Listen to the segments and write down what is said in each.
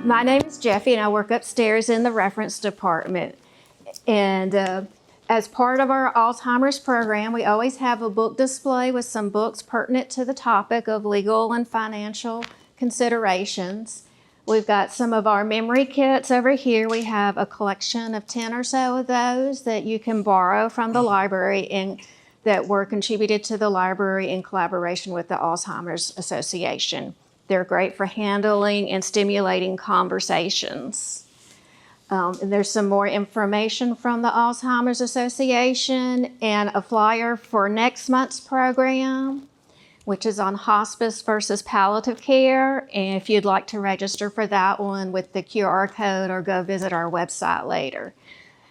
My name is Jeffy, and I work upstairs in the reference department. And as part of our Alzheimer's program, we always have a book display with some books pertinent to the topic of legal and financial considerations. We've got some of our memory kits over here. We have a collection of 10 or so of those that you can borrow from the library and that were contributed to the library in collaboration with the Alzheimer's Association. They're great for handling and stimulating conversations. And there's some more information from the Alzheimer's Association and a flyer for next month's program, which is on hospice versus palliative care. And if you'd like to register for that one with the QR code or go visit our website later.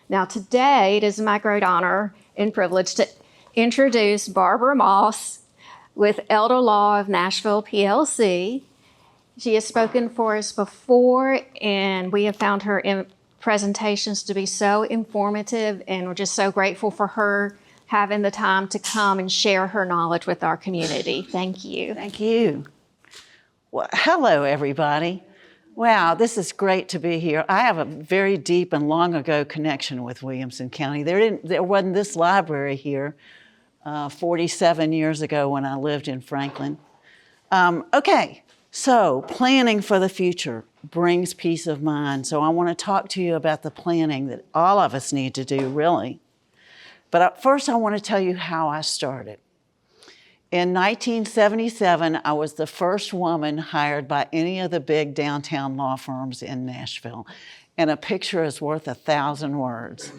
Now today, it is my great honor and privilege to introduce Barbara Moss with Elder Law of Nashville, PLC. She has spoken for us before, and we have found her presentations to be so informative, and we're just so grateful for her having the time to come and share her knowledge with our community. Thank you. Thank you. Well, hello, everybody. Wow, this is great to be here. I have a very deep and long ago connection with Williamson County. There wasn't this library here 47 years ago when I lived in Franklin. Okay, so planning for the future brings peace of mind. So I want to talk to you about the planning that all of us need to do, really. But first, I want to tell you how I started. In 1977, I was the first woman hired by any of the big downtown law firms in Nashville. And a picture is worth 1,000 words.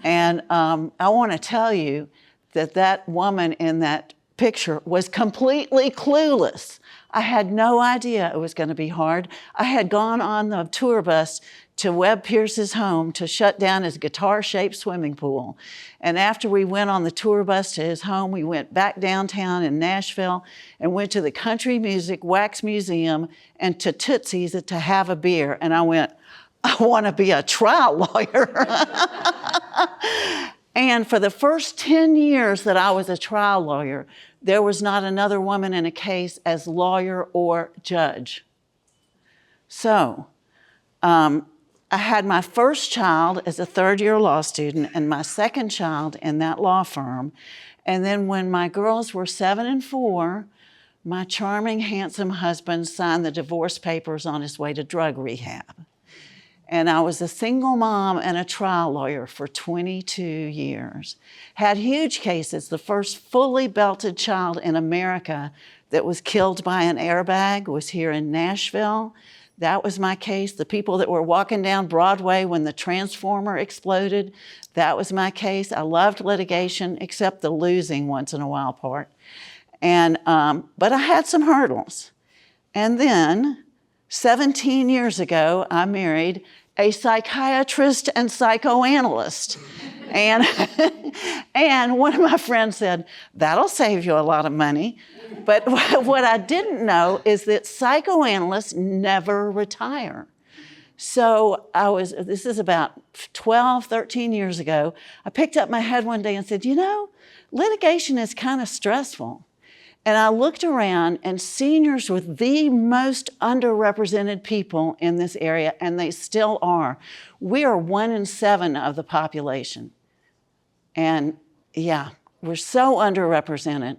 And I want to tell you that woman in that picture was completely clueless. I had no idea it was going to be hard. I had gone on the tour bus to Webb Pierce's home to shut down his guitar-shaped swimming pool. And after we went on the tour bus to his home, we went back downtown in Nashville and went to the Country Music Wax Museum and to Tootsie's to have a beer. And I went, I want to be a trial lawyer. And for the first 10 years that I was a trial lawyer, there was not another woman in a case as lawyer or judge. So, I had my first child as a third-year law student and my second child in that law firm. And then when my girls were 7 and 4, my charming, handsome husband signed the divorce papers on his way to drug rehab. And I was a single mom and a trial lawyer for 22 years. Had huge cases. The first fully belted child in America that was killed by an airbag was here in Nashville. That was my case. The people that were walking down Broadway when the transformer exploded, that was my case. I loved litigation, except the losing once in a while part. And, but I had some hurdles. And then 17 years ago, I married a psychiatrist and psychoanalyst. And, and one of my friends said, that'll save you a lot of money. But what I didn't know is that psychoanalysts never retire. So this is about 12, 13 years ago, I picked up my head one day and said, you know, litigation is kind of stressful. And I looked around, and seniors were the most underrepresented people in this area, and they still are. We are 1 in 7 of the population. And yeah, we're so underrepresented.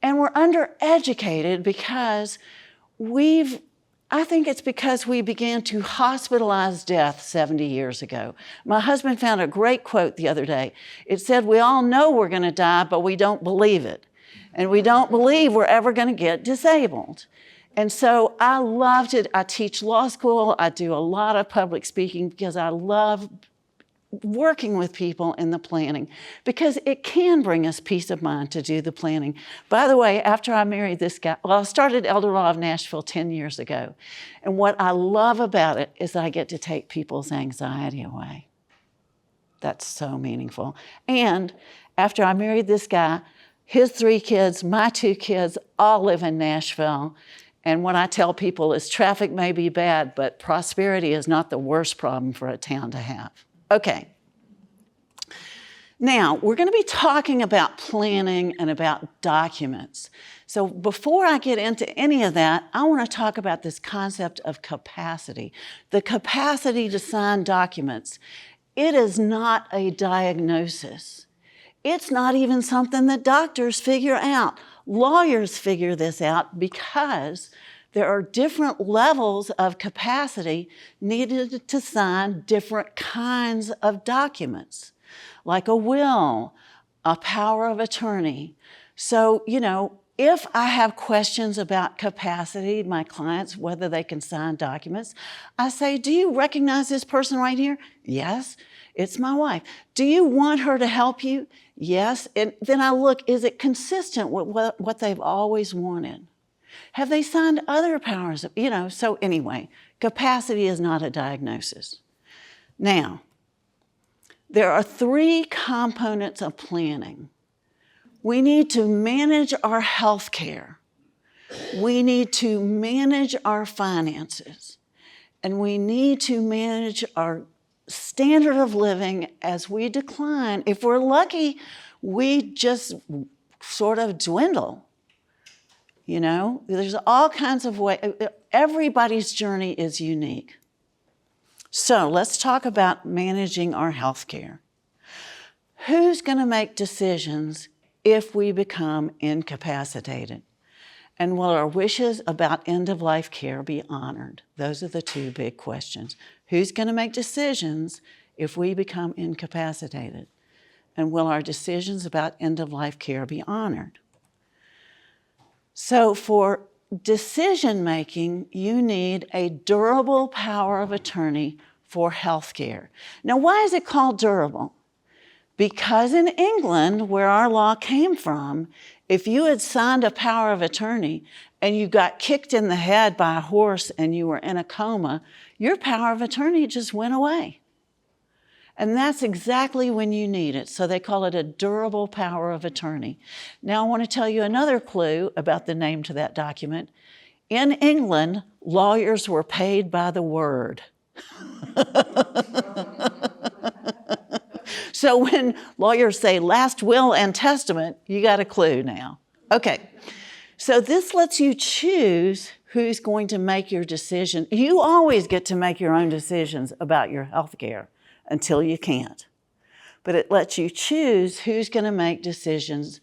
And we're undereducated because I think it's because we began to hospitalize death 70 years ago. My husband found a great quote the other day. It said, we all know we're going to die, but we don't believe it. And we don't believe we're ever going to get disabled. And so I loved it. I teach law school. I do a lot of public speaking because I love working with people in the planning, because it can bring us peace of mind to do the planning. By the way, after I married this guy, I started Elder Law of Nashville 10 years ago. And what I love about it is I get to take people's anxiety away. That's so meaningful. And after I married this guy, his 3 kids, my 2 kids, all live in Nashville. And what I tell people is traffic may be bad, but prosperity is not the worst problem for a town to have. Okay. Now, we're going to be talking about planning and about documents. So before I get into any of that, I want to talk about this concept of capacity, the capacity to sign documents. It is not a diagnosis. It's not even something that doctors figure out. Lawyers figure this out because there are different levels of capacity needed to sign different kinds of documents, like a will, a power of attorney. So, if I have questions about capacity, my clients, whether they can sign documents, I say, do you recognize this person right here? Yes, it's my wife. Do you want her to help you? Yes. And then I look, is it consistent with what they've always wanted? Have they signed other powers? So anyway, capacity is not a diagnosis. Now, there are 3 components of planning. We need to manage our health care. We need to manage our finances. And we need to manage our standard of living as we decline. If we're lucky, we just sort of dwindle. There's all kinds of ways. Everybody's journey is unique. So let's talk about managing our health care. Who's going to make decisions if we become incapacitated? And will our wishes about end-of-life care be honored? Those are the 2 big questions. Who's going to make decisions if we become incapacitated? And will our decisions about end-of-life care be honored? So for decision-making, you need a durable power of attorney for health care. Now, why is it called durable? Because in England, where our law came from, if you had signed a power of attorney and you got kicked in the head by a horse and you were in a coma, your power of attorney just went away. And that's exactly when you need it. So they call it a durable power of attorney. Now I want to tell you another clue about the name to that document. In England, lawyers were paid by the word. So when lawyers say last will and testament, you got a clue now. Okay, so this lets you choose who's going to make your decision. You always get to make your own decisions about your health care until you can't. But it lets you choose who's going to make decisions.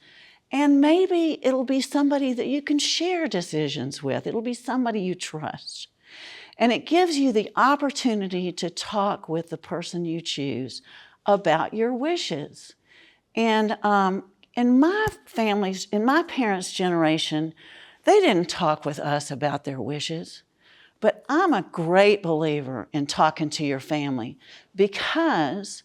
And maybe it'll be somebody that you can share decisions with. It'll be somebody you trust. And it gives you the opportunity to talk with the person you choose about your wishes. And in my parents' generation, they didn't talk with us about their wishes. But I'm a great believer in talking to your family because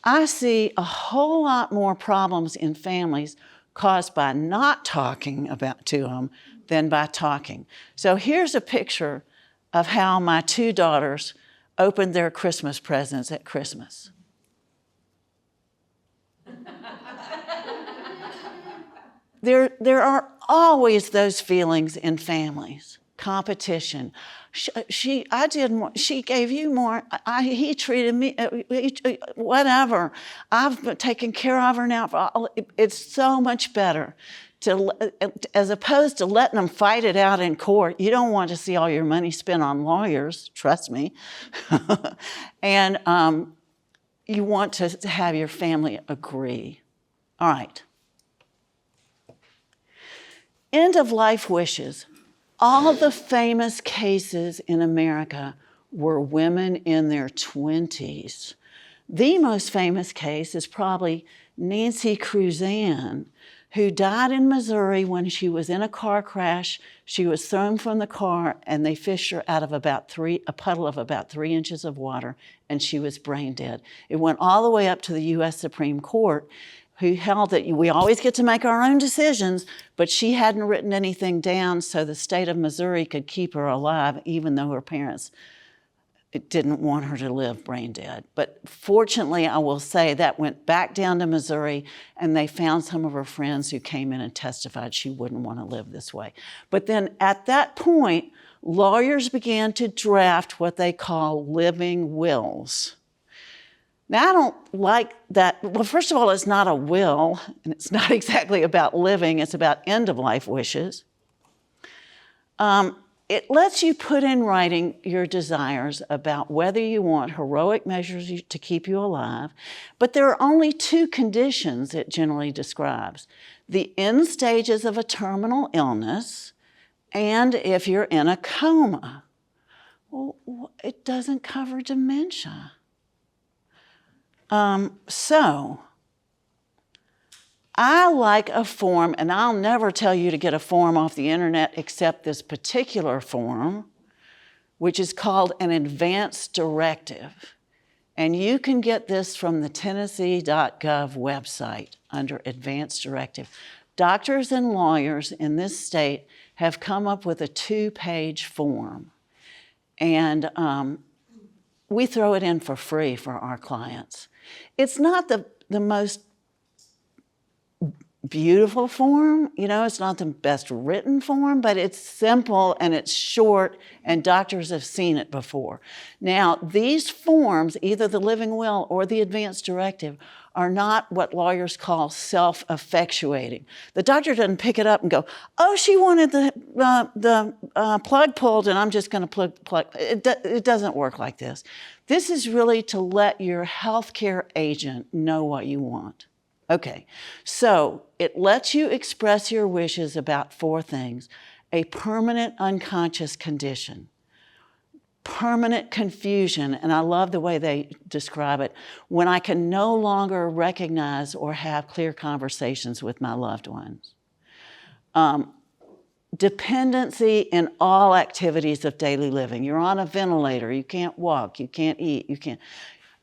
I see a whole lot more problems in families caused by not talking to them than by talking. So here's a picture of how my 2 daughters opened their Christmas presents at Christmas. There are always those feelings in families. Competition. I did more. She gave you more. He treated me. Whatever. I've taken care of her now. It's so much better as opposed to letting them fight it out in court. You don't want to see all your money spent on lawyers. Trust me. And you want to have your family agree. All right. End of life wishes. All the famous cases in America were women in their 20s. The most famous case is probably Nancy Cruzan, who died in Missouri when she was in a car crash. She was thrown from the car and they fished her out of a puddle of about 3 inches of water, and she was brain dead. It went all the way up to the U.S. Supreme Court, who held that we always get to make our own decisions, but she hadn't written anything down so the state of Missouri could keep her alive, even though her parents didn't want her to live brain dead. But fortunately, I will say that went back down to Missouri, and they found some of her friends who came in and testified she wouldn't want to live this way. But then at that point, lawyers began to draft what they call living wills. Now, I don't like that. Well, first of all, it's not a will, and it's not exactly about living. It's about end-of-life wishes. It lets you put in writing your desires about whether you want heroic measures to keep you alive, but there are only two conditions it generally describes: the end stages of a terminal illness, and if you're in a coma. Well, it doesn't cover dementia. So I like a form, and I'll never tell you to get a form off the internet except this particular form, which is called an advance directive. And you can get this from the Tennessee.gov website under advance directive. Doctors and lawyers in this state have come up with a 2-page form. And we throw it in for free for our clients. It's not the most beautiful form, it's not the best written form, but it's simple and it's short, and doctors have seen it before. Now, these forms, either the living will or the advance directive, are not what lawyers call self-effectuating. The doctor doesn't pick it up and go, oh, she wanted the plug pulled and I'm just going to plug. It doesn't work like this. This is really to let your healthcare agent know what you want. Okay, so it lets you express your wishes about 4 things: a permanent unconscious condition, permanent confusion, and I love the way they describe it, when I can no longer recognize or have clear conversations with my loved ones. Dependency in all activities of daily living. You're on a ventilator, you can't walk, you can't eat, you can't.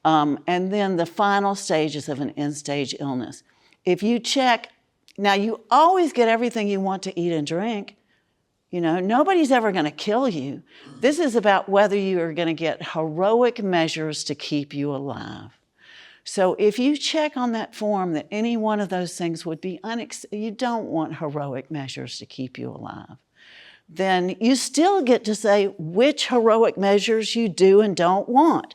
And then the final stages of an end-stage illness. If you check, now you always get everything you want to eat and drink. Nobody's ever going to kill you. This is about whether you are going to get heroic measures to keep you alive. So if you check on that form that any one of those things would be you don't want heroic measures to keep you alive, then you still get to say which heroic measures you do and don't want.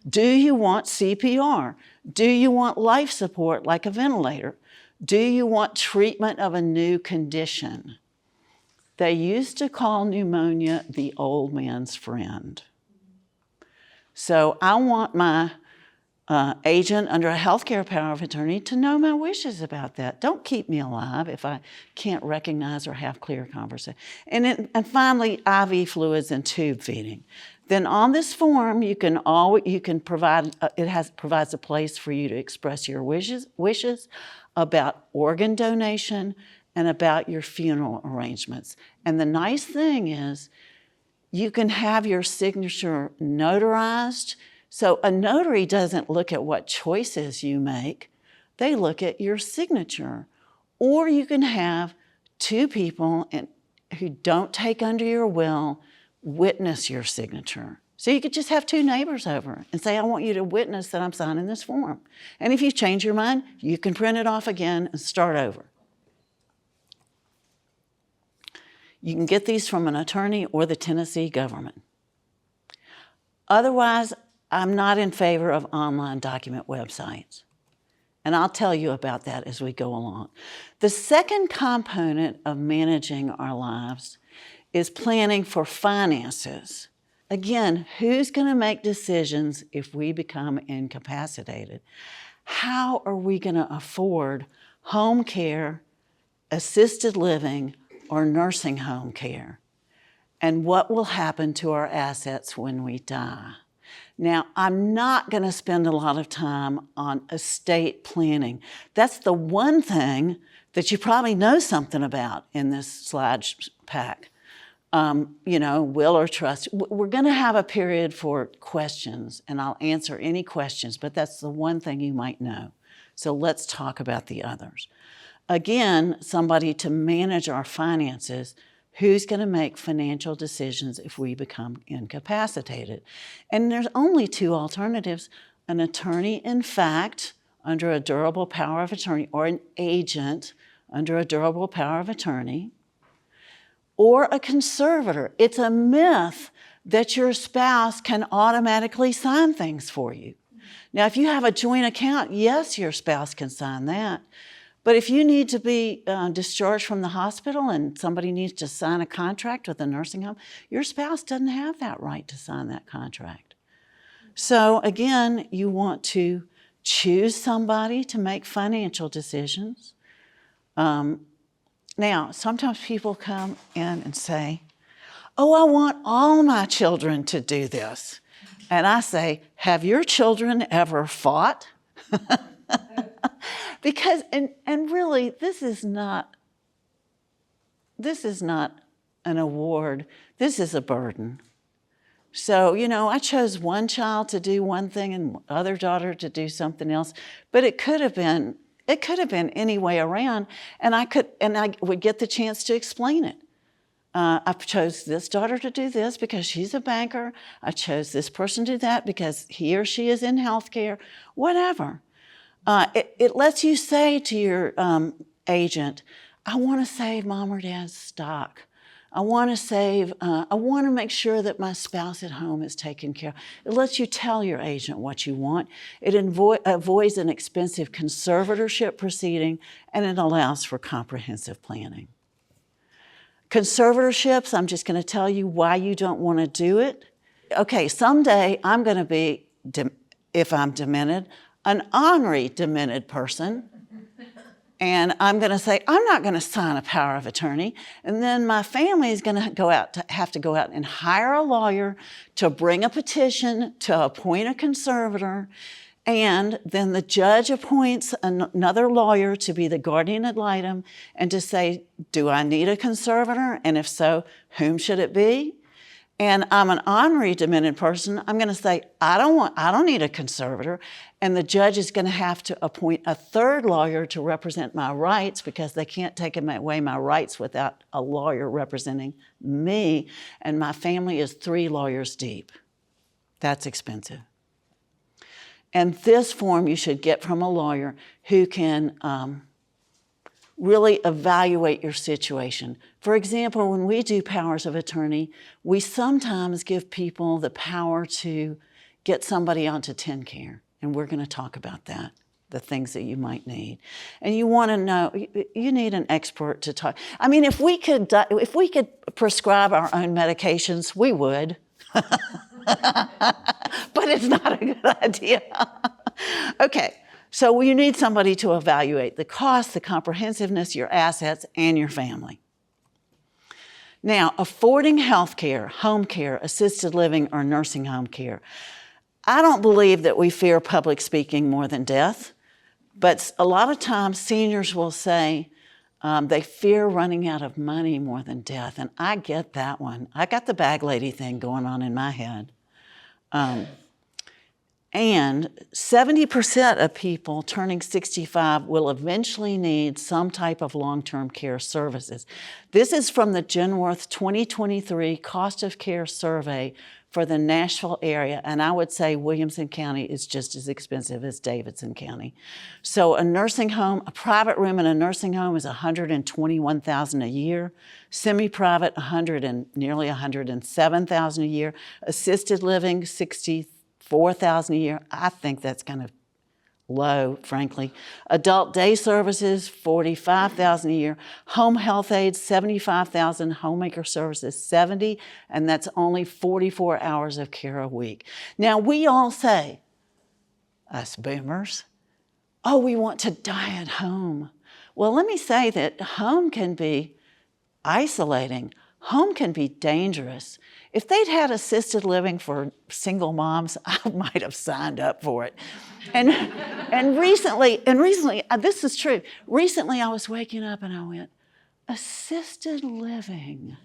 Do you want CPR? Do you want life support like a ventilator? Do you want treatment of a new condition? They used to call pneumonia the old man's friend. So I want my agent under a healthcare power of attorney to know my wishes about that. Don't keep me alive if I can't recognize or have clear conversation. And finally, IV fluids and tube feeding. Then on this form, you can provide. Provides a place for you to express your wishes about organ donation and about your funeral arrangements. And the nice thing is, you can have your signature notarized. So a notary doesn't look at what choices you make, they look at your signature. Or you can have 2 people who don't take under your will witness your signature. So you could just have 2 neighbors over and say, I want you to witness that I'm signing this form. And if you change your mind, you can print it off again and start over. You can get these from an attorney or the Tennessee government. Otherwise, I'm not in favor of online document websites. And I'll tell you about that as we go along. The second component of managing our lives is planning for finances. Again, who's going to make decisions if we become incapacitated? How are we going to afford home care, assisted living, or nursing home care? And what will happen to our assets when we die? Now, I'm not going to spend a lot of time on estate planning. That's the one thing that you probably know something about in this slide pack. Will or trust. We're going to have a period for questions, and I'll answer any questions, but that's the one thing you might know. So let's talk about the others. Again, somebody to manage our finances. Who's going to make financial decisions if we become incapacitated? And there's only 2 alternatives: an attorney in fact under a durable power of attorney, or an agent under a durable power of attorney, or a conservator. It's a myth that your spouse can automatically sign things for you. Now, if you have a joint account, yes, your spouse can sign that. But if you need to be discharged from the hospital and somebody needs to sign a contract with a nursing home, your spouse doesn't have that right to sign that contract. So again, you want to choose somebody to make financial decisions. Now, sometimes people come in and say, oh, I want all my children to do this. And I say, have your children ever fought? Because, and really, this is not an award. This is a burden. So, I chose one child to do one thing and other daughter to do something else, but it could have been any way around, and I would get the chance to explain it. I chose this daughter to do this because she's a banker. I chose this person to do that because he or she is in healthcare, whatever. It lets you say to your agent, I want to save mom or dad's stock. I want to make sure that my spouse at home is taken care of. It lets you tell your agent what you want. It avoids an expensive conservatorship proceeding, and it allows for comprehensive planning. Conservatorships, I'm just going to tell you why you don't want to do it. Okay, someday I'm going to be, if I'm demented, an ornery demented person. And I'm going to say, I'm not going to sign a power of attorney. And then my family is going to have to go out and hire a lawyer to bring a petition to appoint a conservator. And then the judge appoints another lawyer to be the guardian ad litem and to say, do I need a conservator? And if so, whom should it be? And I'm an ornery demented person, I'm going to say, I don't need a conservator. And the judge is going to have to appoint a third lawyer to represent my rights because they can't take away my rights without a lawyer representing me. And my family is 3 lawyers deep. That's expensive. And this form you should get from a lawyer who can really evaluate your situation. For example, when we do powers of attorney, we sometimes give people the power to get somebody onto TennCare, and we're going to talk about that, the things that you might need. And you want to know, you need an expert to talk. I mean, if we could prescribe our own medications, we would. But it's not a good idea. Okay. So you need somebody to evaluate the cost, the comprehensiveness, your assets, and your family. Now, affording health care, home care, assisted living, or nursing home care. I don't believe that we fear public speaking more than death, but a lot of times seniors will say they fear running out of money more than death, and I get that one. I got the bag lady thing going on in my head. And 70% of people turning 65 will eventually need some type of long-term care services. This is from the Genworth 2023 Cost of Care Survey for the Nashville area, and I would say Williamson County is just as expensive as Davidson County. So a nursing home, a private room in a nursing home is $121,000 a year. Semi-private, nearly $107,000 a year. Assisted living, $64,000 a year. I think that's kind of low, frankly. Adult day services, $45,000 a year. Home health aides, $75,000. Homemaker services, $70,000, and that's only 44 hours of care a week. Now, we all say, us boomers, oh, we want to die at home. Well, let me say that home can be isolating. Home can be dangerous. If they'd had assisted living for single moms, I might have signed up for it. And recently, this is true. Recently, I was waking up and I went, assisted living.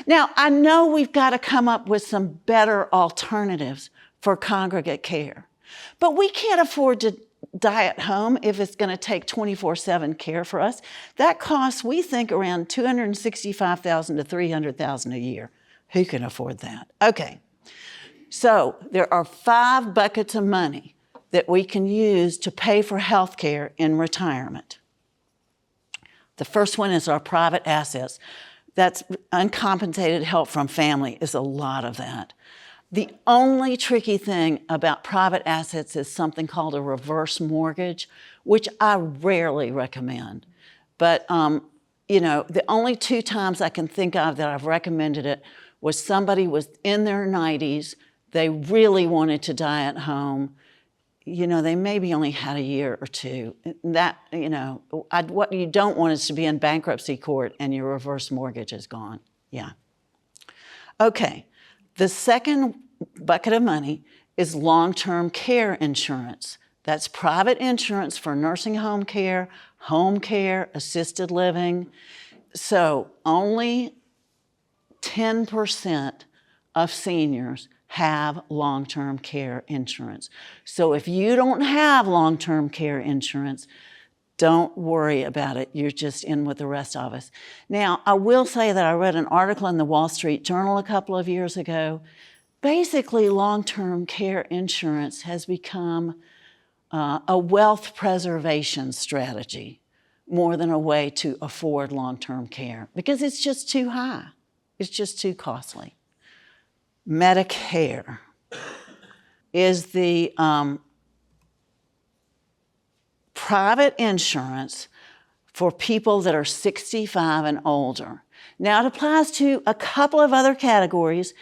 Now, I know we've got to come up with some better alternatives for congregate care, but we can't afford to die at home if it's going to take 24/7 care for us. That costs, we think, around $265,000 to $300,000 a year. Who can afford that? Okay, so there are 5 buckets of money that we can use to pay for health care in retirement. The first one is our private assets. That's uncompensated help from family is a lot of that. The only tricky thing about private assets is something called a reverse mortgage, which I rarely recommend. But, the only 2 times I can think of that I've recommended it was somebody was in their 90s, they really wanted to die at home. They maybe only had a year or 2. That, what you don't want is to be in bankruptcy court and your reverse mortgage is gone. Yeah. Okay. The second bucket of money is long-term care insurance. That's private insurance for nursing home care, assisted living. So only 10% of seniors have long-term care insurance. So if you don't have long-term care insurance, don't worry about it. You're just in with the rest of us. Now, I will say that I read an article in the Wall Street Journal a couple of years ago. Basically, long-term care insurance has become a wealth preservation strategy more than a way to afford long-term care because it's just too high. It's just too costly. Medicare is the private insurance for people that are 65 and older. Now, it applies to a couple of other categories.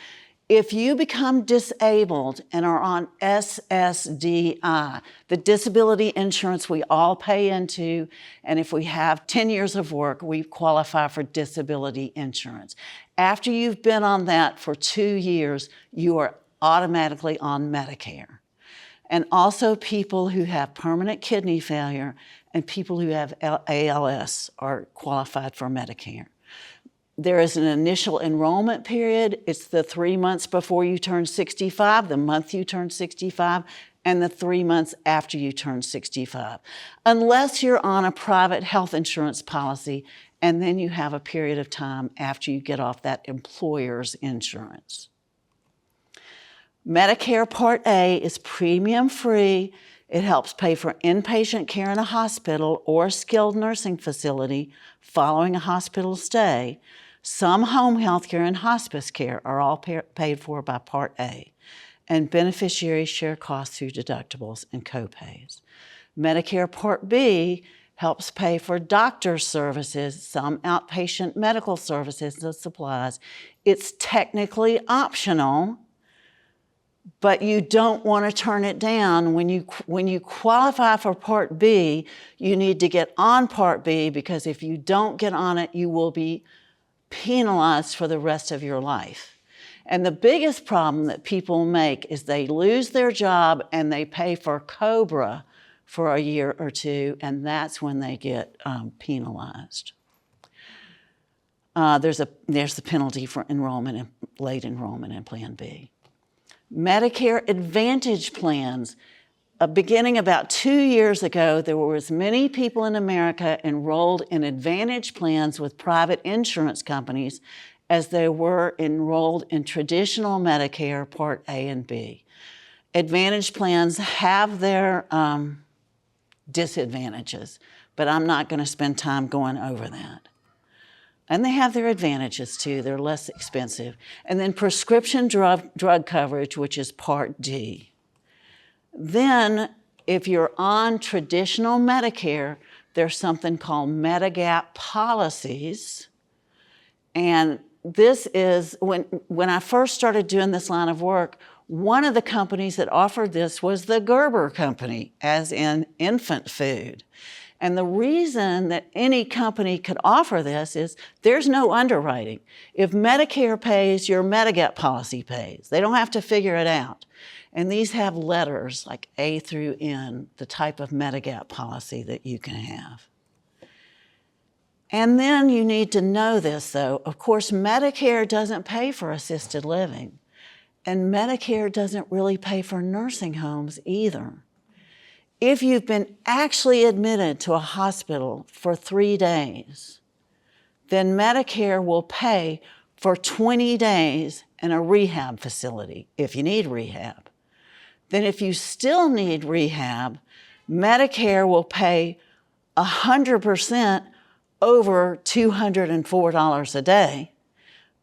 If you become disabled and are on SSDI, the disability insurance we all pay into, and if we have 10 years of work, we qualify for disability insurance. After you've been on that for 2 years, you are automatically on Medicare. And also people who have permanent kidney failure and people who have ALS are qualified for Medicare. There is an initial enrollment period. It's the 3 months before you turn 65, the month you turn 65, and the 3 months after you turn 65. Unless you're on a private health insurance policy, and then you have a period of time after you get off that employer's insurance. Medicare Part A is premium free. It helps pay for inpatient care in a hospital or a skilled nursing facility following a hospital stay. Some home health care and hospice care are all paid for by Part A, and beneficiaries share costs through deductibles and copays. Medicare Part B helps pay for doctor's services, some outpatient medical services and supplies. It's technically optional, but you don't want to turn it down. When you qualify for Part B, you need to get on Part B because if you don't get on it, you will be penalized for the rest of your life. And the biggest problem that people make is they lose their job and they pay for COBRA for a year or 2, and that's when they get penalized. There's the penalty for late enrollment in Plan B. Medicare Advantage plans. Beginning about 2 years ago, there were as many people in America enrolled in Advantage plans with private insurance companies as there were enrolled in traditional Medicare Part A and B. Advantage plans have their disadvantages, but I'm not going to spend time going over that. And they have their advantages too. They're less expensive. And then prescription drug coverage, which is Part D. Then, if you're on traditional Medicare, there's something called Medigap policies. And this is, when I first started doing this line of work, one of the companies that offered this was the Gerber Company, as in infant food. And the reason that any company could offer this is there's no underwriting. If Medicare pays, your Medigap policy pays. They don't have to figure it out. And these have letters like A through N, the type of Medigap policy that you can have. And then you need to know this, though. Of course, Medicare doesn't pay for assisted living. And Medicare doesn't really pay for nursing homes either. If you've been actually admitted to a hospital for 3 days, then Medicare will pay for 20 days in a rehab facility if you need rehab. Then if you still need rehab, Medicare will pay 100% over $204 a day.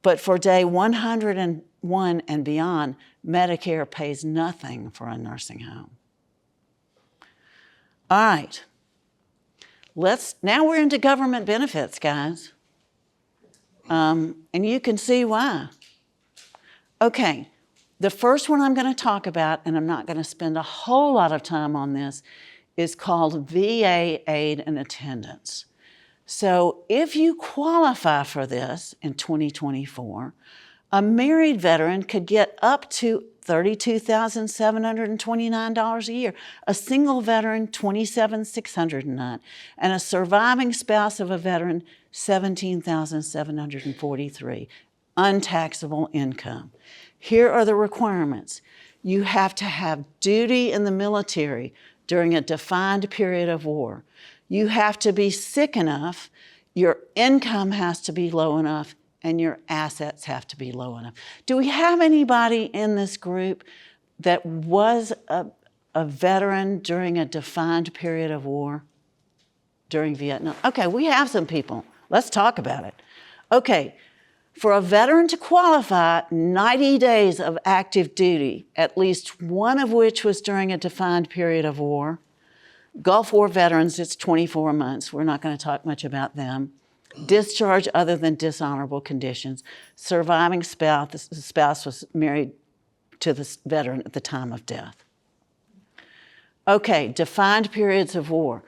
But for day 100 1 and beyond, Medicare pays nothing for a nursing home. All right. Now we're into government benefits, guys. And you can see why. Okay, the first one I'm going to talk about, and I'm not going to spend a whole lot of time on this, is called VA aid and attendance. So if you qualify for this in 2024, a married veteran could get up to $32,729 a year, a single veteran $27,609, and a surviving spouse of a veteran $17,743, untaxable income. Here are the requirements. You have to have duty in the military during a defined period of war. You have to be sick enough, your income has to be low enough, and your assets have to be low enough. Do we have anybody in this group that was a veteran during a defined period of war, during Vietnam? Okay, we have some people. Let's talk about it. Okay, for a veteran to qualify, 90 days of active duty, at least one of which was during a defined period of war. Gulf War veterans, it's 24 months. We're not going to talk much about them. Discharge other than dishonorable conditions. Surviving spouse, the spouse was married to the veteran at the time of death. Okay, defined periods of war.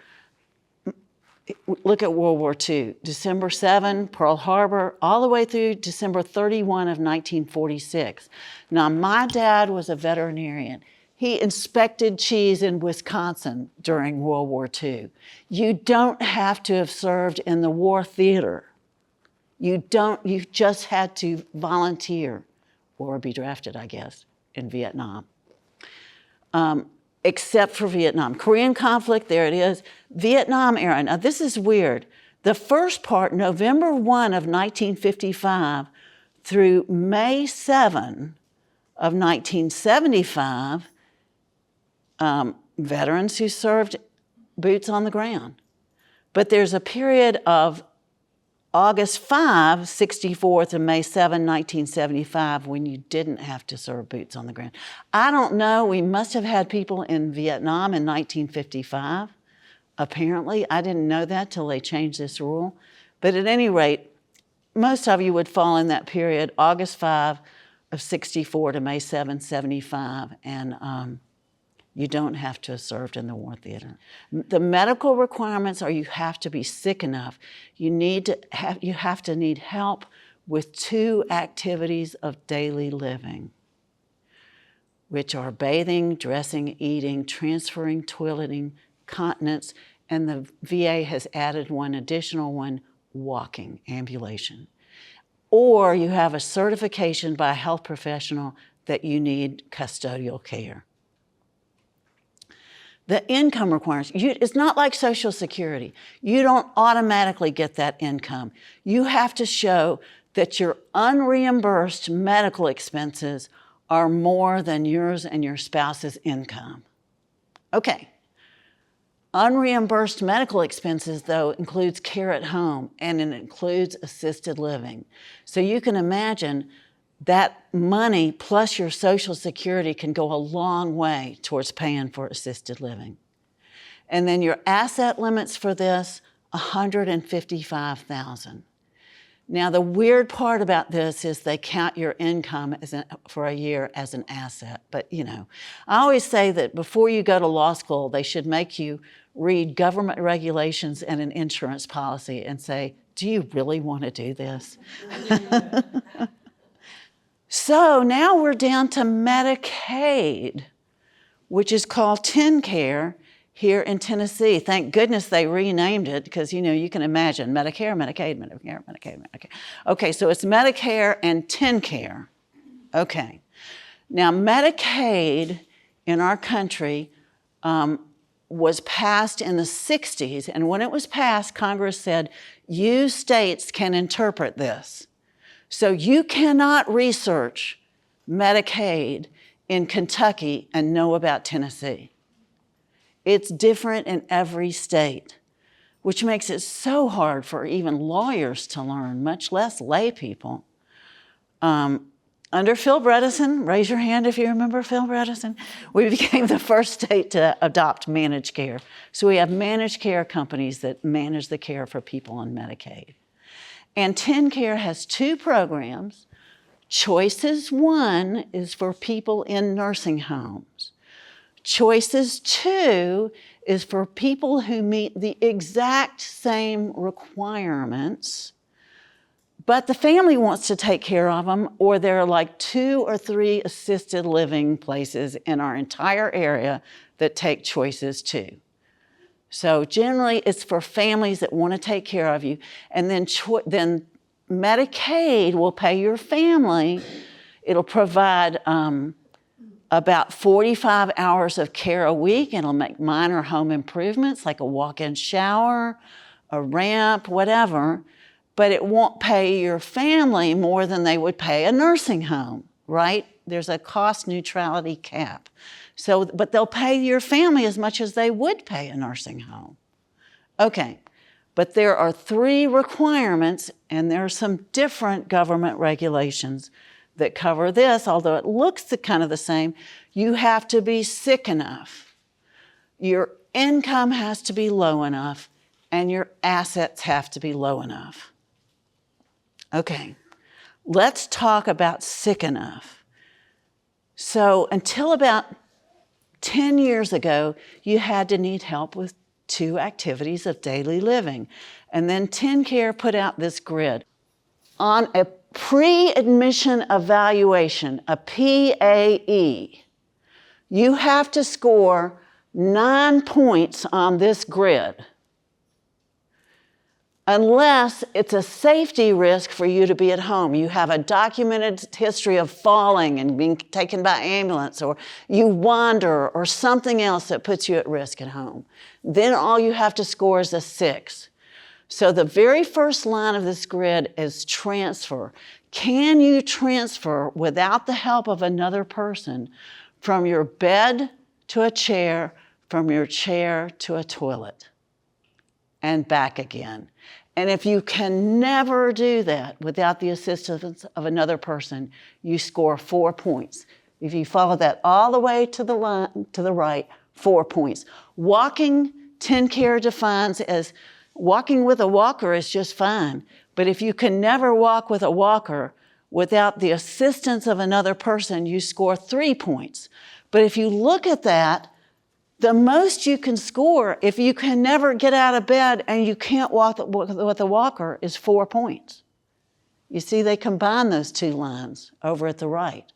Look at World War II. December 7, Pearl Harbor, all the way through December 31 of 1946. Now, my dad was a veterinarian. He inspected cheese in Wisconsin during World War II. You don't have to have served in the war theater. You just had to volunteer or be drafted, I guess, in Vietnam. Except for Vietnam. Korean conflict, there it is. Vietnam era. Now, this is weird. The first part, November 1 of 1955 through May 7 of 1975, veterans who served boots on the ground. But there's a period of August 5, 64 to May 7, 1975, when you didn't have to serve boots on the ground. I don't know, we must have had people in Vietnam in 1955. Apparently, I didn't know that till they changed this rule. But at any rate, most of you would fall in that period, August 5 of 64 to May 7, 75, and you don't have to have served in the war theater. The medical requirements are you have to be sick enough. You have to need help with 2 activities of daily living, which are bathing, dressing, eating, transferring, toileting, continence, and the VA has added one additional one, walking, ambulation. Or you have a certification by a health professional that you need custodial care. The income requirements, it's not like Social Security. You don't automatically get that income. You have to show that your unreimbursed medical expenses are more than yours and your spouse's income. Okay. Unreimbursed medical expenses, though, includes care at home, and it includes assisted living. So you can imagine that money plus your Social Security can go a long way towards paying for assisted living. And then your asset limits for this, $155,000. Now, the weird part about this is they count your income for a year as an asset. But, I always say that before you go to law school, they should make you read government regulations and an insurance policy and say, do you really want to do this? So now we're down to Medicaid, which is called TennCare here in Tennessee. Thank goodness they renamed it because, you can imagine Medicare, Medicaid, Medicare, Medicaid, Medicare. Okay, so it's Medicare and TennCare. Okay. Now, Medicaid in our country was passed in the 60s, and when it was passed, Congress said, you states can interpret this. So you cannot research Medicaid in Kentucky and know about Tennessee. It's different in every state, which makes it so hard for even lawyers to learn, much less lay people. under Phil Bredesen, raise your hand if you remember Phil Bredesen, we became the first state to adopt managed care. So we have managed care companies that manage the care for people on Medicaid. And TennCare has 2 programs. Choices 1 is for people in nursing homes. Choices 2 is for people who meet the exact same requirements, but the family wants to take care of them, or there are like 2 or 3 assisted living places in our entire area that take choices 2. So generally it's for families that want to take care of you, and then Medicaid will pay your family. It'll provide about 45 hours of care a week. It'll make minor home improvements like a walk-in shower, a ramp, whatever, but it won't pay your family more than they would pay a nursing home, right? There's a cost neutrality cap. So, but they'll pay your family as much as they would pay a nursing home. Okay, but there are 3 requirements, and there are some different government regulations that cover this, although it looks kind of the same. You have to be sick enough, your income has to be low enough, and your assets have to be low enough. Okay, let's talk about sick enough. So until about 10 years ago, you had to need help with 2 activities of daily living. And then TennCare put out this grid. On a pre-admission evaluation, a PAE, you have to score 9 points on this grid, unless it's a safety risk for you to be at home. You have a documented history of falling and being taken by ambulance, or you wander, or something else that puts you at risk at home. Then all you have to score is a 6. So the very first line of this grid is transfer. Can you transfer without the help of another person from your bed to a chair, from your chair to a toilet, and back again? And if you can never do that without the assistance of another person, you score 4 points. If you follow that all the way to the line, to the right, 4 points. Walking, TennCare defines as walking with a walker is just fine. But if you can never walk with a walker without the assistance of another person, you score 3 points. But if you look at that, the most you can score, if you can never get out of bed and you can't walk with a walker, is 4 points. You see, they combine those 2 lines over at the right.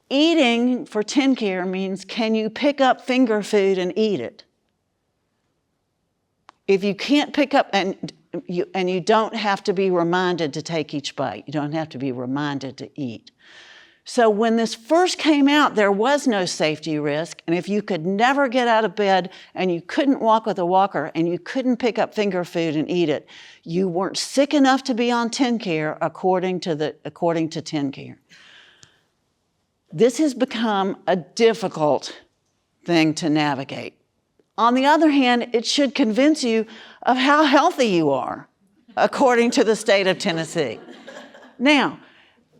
Eating for TennCare means, can you pick up finger food and eat it? If you can't pick up, and you don't have to be reminded to take each bite. You don't have to be reminded to eat. So when this first came out, there was no safety risk. And if you could never get out of bed and you couldn't walk with a walker and you couldn't pick up finger food and eat it, you weren't sick enough to be on TennCare according to TennCare. This has become a difficult thing to navigate. On the other hand, it should convince you of how healthy you are, according to the state of Tennessee. Now,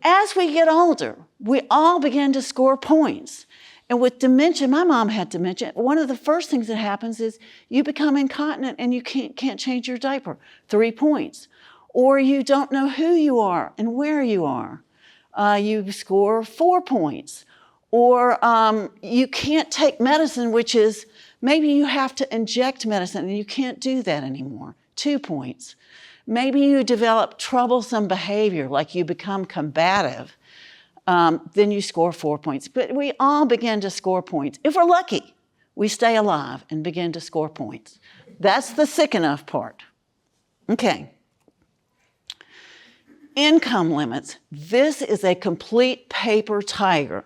as we get older, we all begin to score points. And with dementia, my mom had dementia. One of the first things that happens is you become incontinent and you can't change your diaper. 3 points. Or you don't know who you are and where you are. You score 4 points. Or you can't take medicine, which is, maybe you have to inject medicine and you can't do that anymore. 2 points. Maybe you develop troublesome behavior, like you become combative. Then you score 4 points. But we all begin to score points. If we're lucky, we stay alive and begin to score points. That's the sick enough part. Okay. Income limits. This is a complete paper tiger.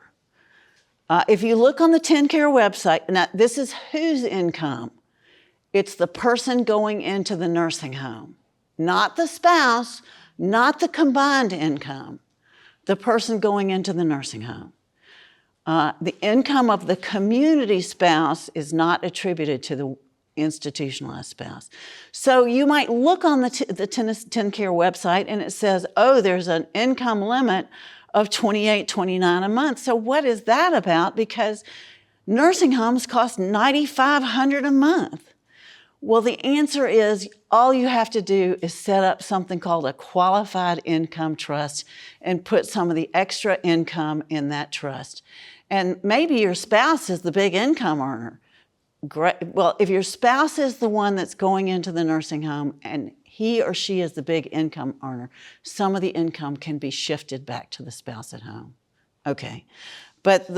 If you look on the TennCare website, now this is whose income? It's the person going into the nursing home. Not the spouse, not the combined income, the person going into the nursing home. The income of the community spouse is not attributed to the institutionalized spouse. So you might look on the TennCare website and it says, oh, there's an income limit of $28, $29 a month. So what is that about? Because nursing homes cost $9,500 a month. Well, the answer is all you have to do is set up something called a qualified income trust and put some of the extra income in that trust. And maybe your spouse is the big income earner. Great. Well, if your spouse is the one that's going into the nursing home and he or she is the big income earner, some of the income can be shifted back to the spouse at home. Okay. But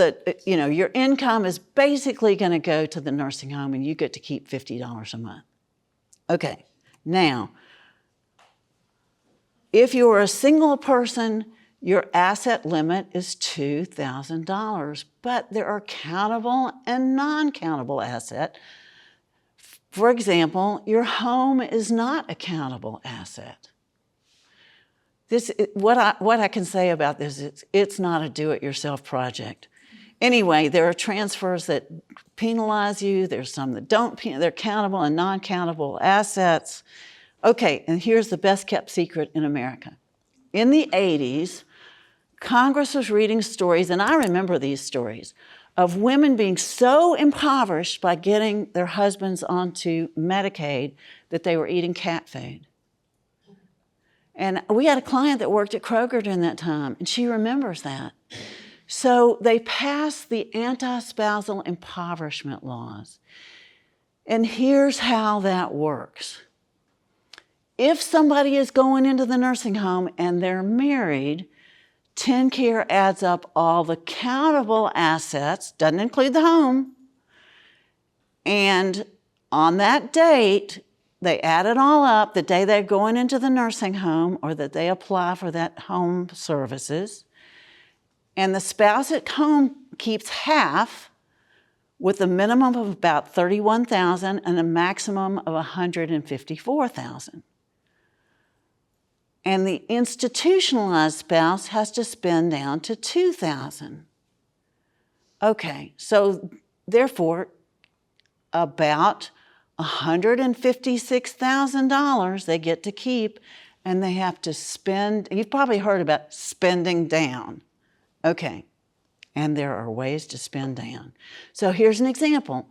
your income is basically going to go to the nursing home and you get to keep $50 a month. Okay. Now, if you're a single person, your asset limit is $2,000, but there are countable and non-countable assets. For example, your home is not a countable asset. What I can say about this is it's not a do-it-yourself project. Anyway, there are transfers that penalize you. There's some that don't. They're countable and non-countable assets. Okay, and here's the best-kept secret in America. In the 80s, Congress was reading stories, and I remember these stories, of women being so impoverished by getting their husbands onto Medicaid that they were eating cat food. And we had a client that worked at Kroger during that time, and she remembers that. So they passed the anti-spousal impoverishment laws. And here's how that works. If somebody is going into the nursing home and they're married, TennCare adds up all the countable assets, doesn't include the home, and on that date, they add it all up, the day they're going into the nursing home or that they apply for that home services. And the spouse at home keeps half with a minimum of about $31,000 and a maximum of $154,000. And the institutionalized spouse has to spend down to $2,000. Okay, so therefore, about $156,000 they get to keep, and they have to spend. You've probably heard about spending down. Okay, and there are ways to spend down. So here's an example.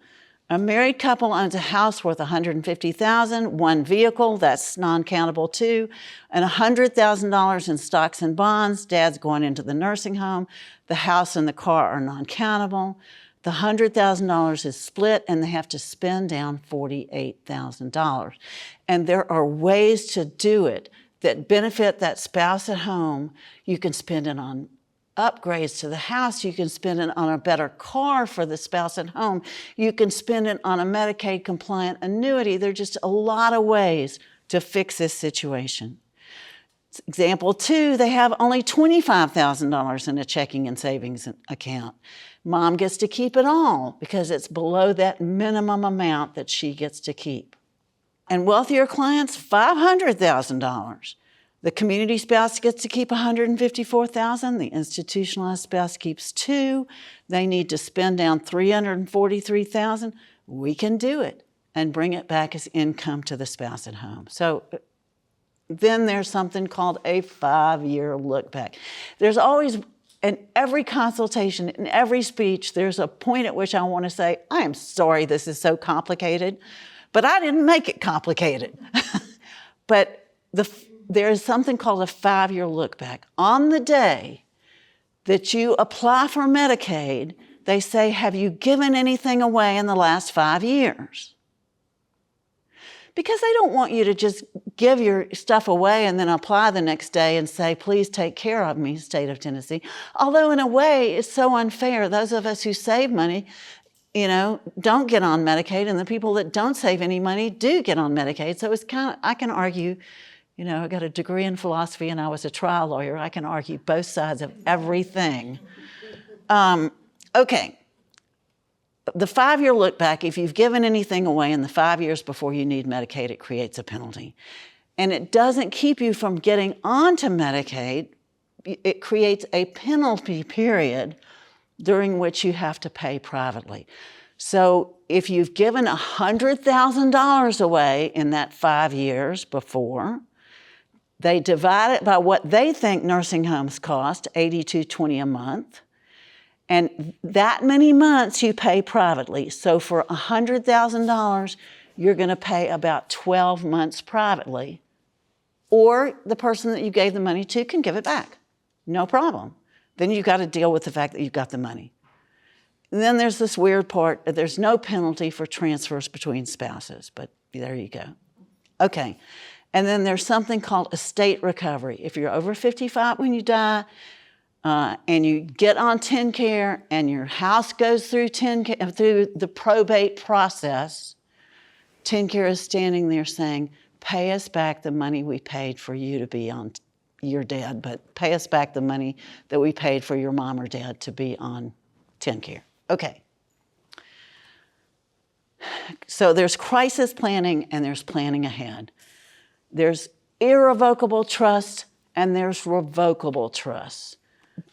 A married couple owns a house worth $150,000, one vehicle, that's non-countable too, and $100,000 in stocks and bonds. Dad's going into the nursing home. The house and the car are non-countable. The $100,000 is split, and they have to spend down $48,000. And there are ways to do it that benefit that spouse at home. You can spend it on upgrades to the house. You can spend it on a better car for the spouse at home. You can spend it on a Medicaid-compliant annuity. There are just a lot of ways to fix this situation. Example 2, they have only $25,000 in a checking and savings account. Mom gets to keep it all because it's below that minimum amount that she gets to keep. And wealthier clients, $500,000. The community spouse gets to keep $154,000. The institutionalized spouse keeps $2,000. They need to spend down $343,000. We can do it and bring it back as income to the spouse at home. So then there's something called a 5-year look back. There's always, in every consultation, in every speech, there's a point at which I want to say, I am sorry this is so complicated, but I didn't make it complicated. But there is something called a 5-year look back. On the day that you apply for Medicaid, they say, have you given anything away in the last 5 years? Because they don't want you to just give your stuff away and then apply the next day and say, please take care of me, state of Tennessee. Although in a way, it's so unfair. Those of us who save money, don't get on Medicaid, and the people that don't save any money do get on Medicaid. So it's I can argue, I got a degree in philosophy and I was a trial lawyer. I can argue both sides of everything. Okay. The 5-year look back, if you've given anything away in the 5 years before you need Medicaid, it creates a penalty. And it doesn't keep you from getting onto Medicaid. It creates a penalty period during which you have to pay privately. So if you've given $100,000 away in that 5 years before, They divide it by what they think nursing homes cost, $82.20 a month. And that many months you pay privately. So for $100,000, you're going to pay about 12 months privately. Or the person that you gave the money to can give it back. No problem. Then you've got to deal with the fact that you've got the money. And then there's this weird part. There's no penalty for transfers between spouses, but there you go. Okay. And then there's something called estate recovery. If you're over 55 when you die, and you get on TennCare and your house goes through through the probate process, TennCare is standing there saying, pay us back the money we paid for you to be on, you're dead, but pay us back the money that we paid for your mom or dad to be on TennCare. Okay. So there's crisis planning and there's planning ahead. There's irrevocable trust and there's revocable trust.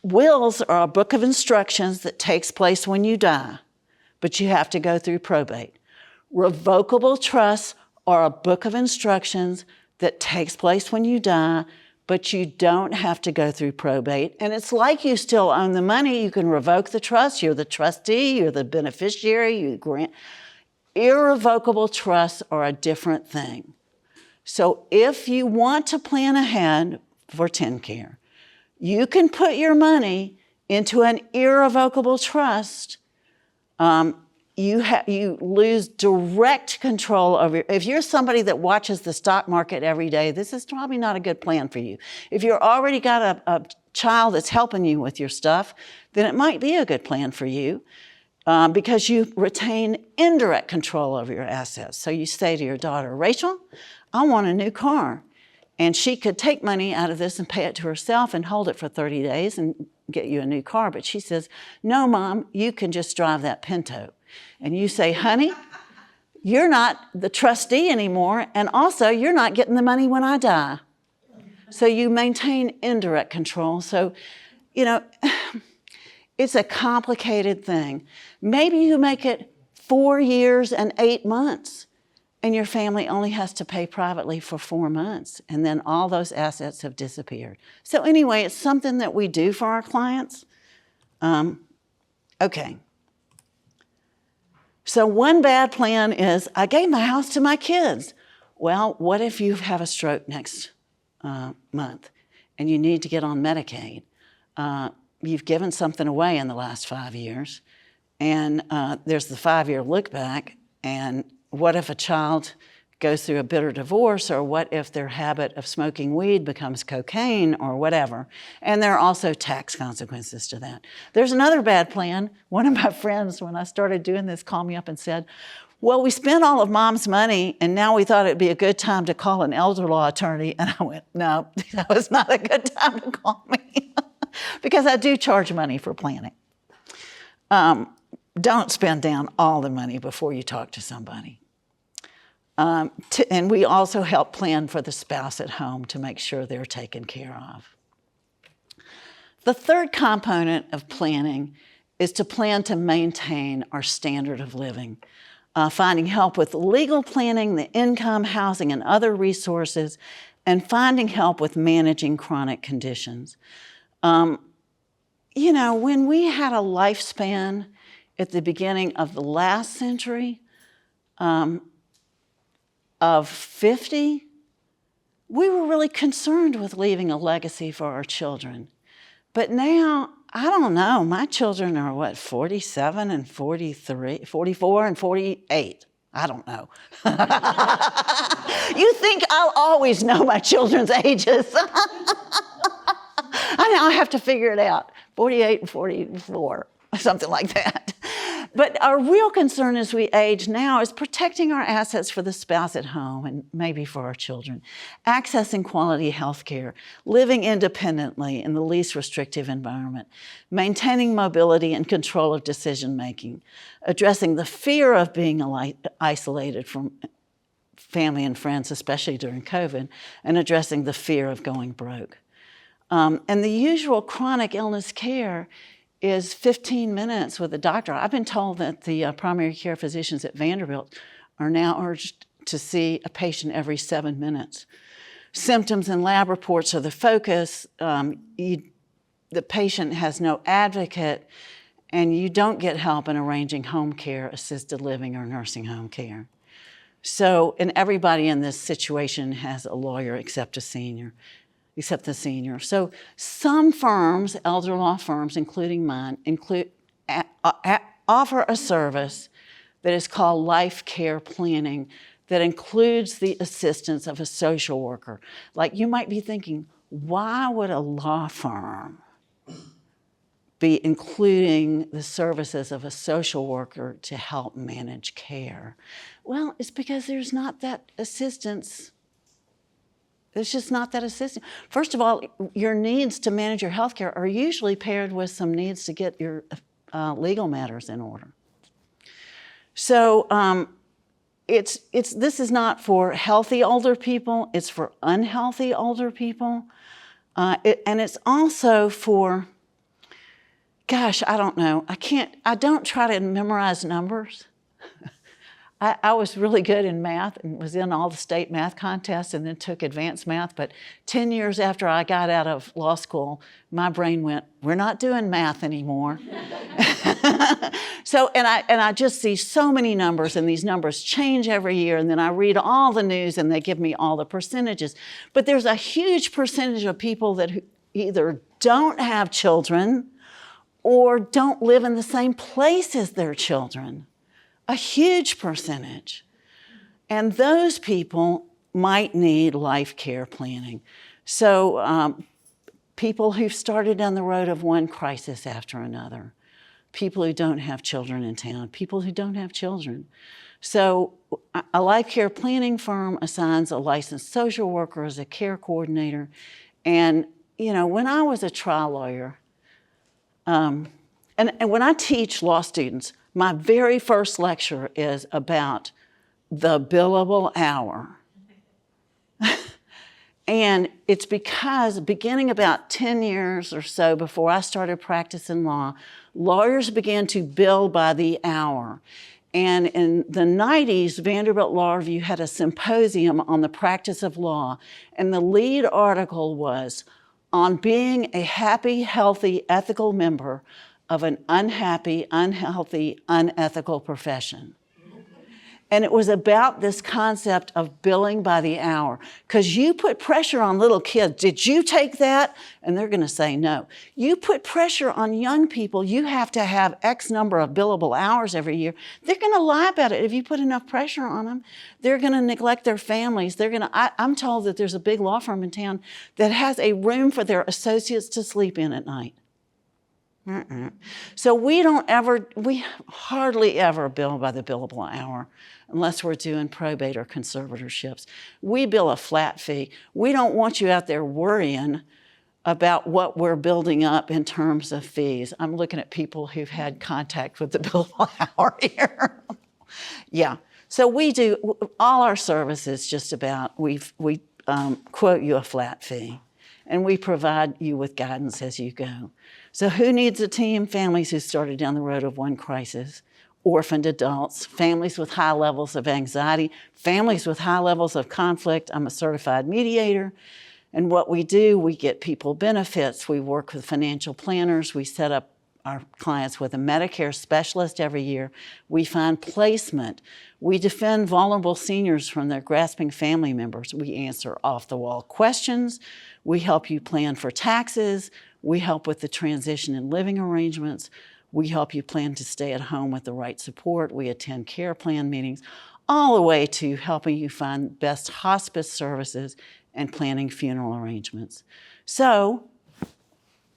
Wills are a book of instructions that takes place when you die, but you have to go through probate. Revocable trusts are a book of instructions that takes place when you die, but you don't have to go through probate. And it's like you still own the money. You can revoke the trust. You're the trustee. You're the beneficiary. You grant. Irrevocable trusts are a different thing. So if you want to plan ahead for TennCare, you can put your money into an irrevocable trust. You lose direct control over. If you're somebody that watches the stock market every day, this is probably not a good plan for you. If you've already got a child that's helping you with your stuff, then it might be a good plan for you because you retain indirect control over your assets. So you say to your daughter, Rachel, I want a new car. And she could take money out of this and pay it to herself and hold it for 30 days and get you a new car. But she says, no, Mom, you can just drive that Pinto. And you say, honey, you're not the trustee anymore. And also, you're not getting the money when I die. So you maintain indirect control. So, you know, it's a complicated thing. Maybe you make it 4 years and 8 months. And your family only has to pay privately for 4 months, and then all those assets have disappeared. So anyway, it's something that we do for our clients. Okay. So one bad plan is, I gave my house to my kids. Well, what if you have a stroke next month and you need to get on Medicaid? You've given something away in the last 5 years, and there's the 5-year look back, and what if a child goes through a bitter divorce, or what if their habit of smoking weed becomes cocaine or whatever? And there are also tax consequences to that. There's another bad plan. One of my friends, when I started doing this, called me up and said, well, we spent all of Mom's money, and now we thought it'd be a good time to call an elder law attorney. And I went, no, that was not a good time to call me because I do charge money for planning. Don't spend down all the money before you talk to somebody. And we also help plan for the spouse at home to make sure they're taken care of. The third component of planning is to plan to maintain our standard of living, finding help with legal planning, the income, housing, and other resources, and finding help with managing chronic conditions. You know, when we had a lifespan at the beginning of the last century of 50, we were really concerned with leaving a legacy for our children. But now, I don't know, my children are what, 47 and 43, 44 and 48. I don't know. You think I'll always know my children's ages. I have to figure it out. 48 and 44, something like that. But our real concern as we age now is protecting our assets for the spouse at home and maybe for our children, accessing quality health care, living independently in the least restrictive environment, maintaining mobility and control of decision-making, addressing the fear of being isolated from family and friends, especially during COVID, and addressing the fear of going broke. And the usual chronic illness care is 15 minutes with a doctor. I've been told that the primary care physicians at Vanderbilt are now urged to see a patient every 7 minutes. symptoms and lab reports are the focus. The patient has no advocate, and you don't get help in arranging home care, assisted living, or nursing home care. So, and everybody in this situation has a lawyer except the senior. So some firms, elder law firms, including mine, offer a service that is called life care planning that includes the assistance of a social worker. Like, you might be thinking, why would a law firm be including the services of a social worker to help manage care? Well, it's because there's not that assistance. There's just not that assistance. First of all, your needs to manage your health care are usually paired with some needs to get your legal matters in order. So this is not for healthy older people, it's for unhealthy older people. And it's also for, gosh, I don't know. I don't try to memorize numbers. I was really good in math and was in all the state math contests and then took advanced math. But 10 years after I got out of law school, my brain went, we're not doing math anymore. So, and I just see so many numbers, and these numbers change every year. And then I read all the news and they give me all the percentages. But there's a huge percentage of people that either don't have children or don't live in the same place as their children. A huge percentage. And those people might need life care planning. So people who've started down the road of one crisis after another, people who don't have children in town, people who don't have children. So a life care planning firm assigns a licensed social worker as a care coordinator. And, you know, when I was a trial lawyer, and when I teach law students, my very first lecture is about the billable hour. And it's because beginning about 10 years or so before I started practicing law, lawyers began to bill by the hour. And in the 90s, Vanderbilt Law Review had a symposium on the practice of law. And the lead article was on being a happy, healthy, ethical member of an unhappy, unhealthy, unethical profession. And it was about this concept of billing by the hour. Because you put pressure on little kids. Did you take that? And they're going to say no. You put pressure on young people. You have to have X number of billable hours every year. They're going to lie about it if you put enough pressure on them. They're going to neglect their families. I'm told that there's a big law firm in town that has a room for their associates to sleep in at night. So we hardly ever bill by the billable hour unless we're doing probate or conservatorships. We bill a flat fee. We don't want you out there worrying about what we're building up in terms of fees. I'm looking at people who've had contact with the billable hour here. Yeah, so we do all our services just about, we quote you a flat fee. And we provide you with guidance as you go. So who needs a team? Families who started down the road of one crisis, orphaned adults, families with high levels of anxiety, families with high levels of conflict. I'm a certified mediator. And what we do, we get people benefits. We work with financial planners. We set up our clients with a Medicare specialist every year. We find placement. We defend vulnerable seniors from their grasping family members. We answer off-the-wall questions. We help you plan for taxes. We help with the transition in living arrangements. We help you plan to stay at home with the right support. We attend care plan meetings, all the way to helping you find best hospice services and planning funeral arrangements. So,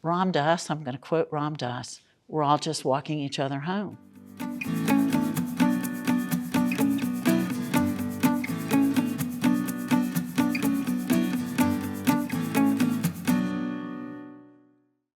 Ram Dass, I'm going to quote Ram Dass, we're all just walking each other home.